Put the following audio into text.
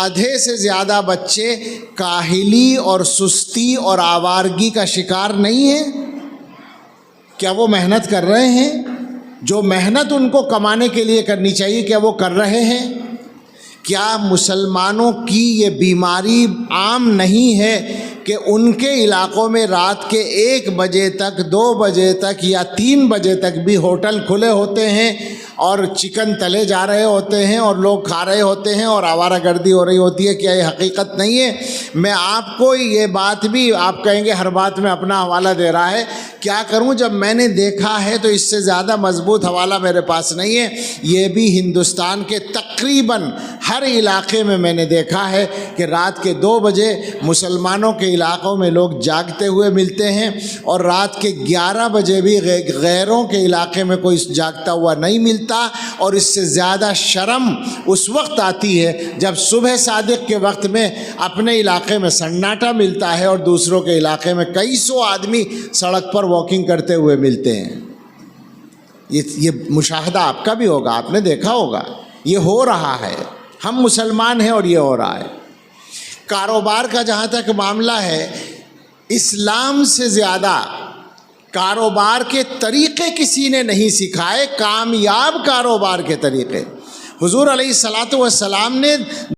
آدھے سے زیادہ بچے کاہلی اور سستی اور آوارگی کا شکار نہیں ہیں؟ کیا وہ محنت کر رہے ہیں؟ جو محنت ان کو کمانے کے لیے کرنی چاہیے کیا وہ کر رہے ہیں؟ کیا مسلمانوں کی یہ بیماری عام نہیں ہے کہ ان کے علاقوں میں رات کے 1 بجے تک 2 بجے تک یا 3 بجے تک بھی ہوٹل کھلے ہوتے ہیں اور چکن تلے جا رہے ہوتے ہیں اور لوگ کھا رہے ہوتے ہیں اور آوارہ گردی ہو رہی ہوتی ہے؟ کیا یہ حقیقت نہیں ہے؟ میں آپ کو یہ بات بھی، آپ کہیں گے ہر بات میں اپنا حوالہ دے رہا ہے، کیا کروں جب میں نے دیکھا ہے تو اس سے زیادہ مضبوط حوالہ میرے پاس نہیں ہے۔ یہ بھی ہندوستان کے تقریباً ہر علاقے میں نے دیکھا ہے کہ رات کے 2 بجے مسلمانوں کے علاقوں میں لوگ جاگتے ہوئے ملتے ہیں اور رات کے 11 بجے بھی غیروں کے علاقے میں کوئی جاگتا ہوا نہیں ملتا۔ اور اس سے زیادہ شرم اس وقت آتی ہے جب صبح صادق کے وقت میں اپنے علاقے میں سناٹا ملتا ہے اور دوسروں کے علاقے میں کئی سو آدمی سڑک پر واکنگ کرتے ہوئے ملتے ہیں۔ یہ مشاہدہ آپ کا بھی ہوگا، آپ نے دیکھا ہوگا، یہ ہو رہا ہے، ہم مسلمان ہیں اور یہ ہو رہا ہے۔ کاروبار کا جہاں تک معاملہ ہے، اسلام سے زیادہ کاروبار کے طریقے کسی نے نہیں سکھائے، کامیاب کاروبار کے طریقے۔ حضور علیہ الصلاۃ والسلام نے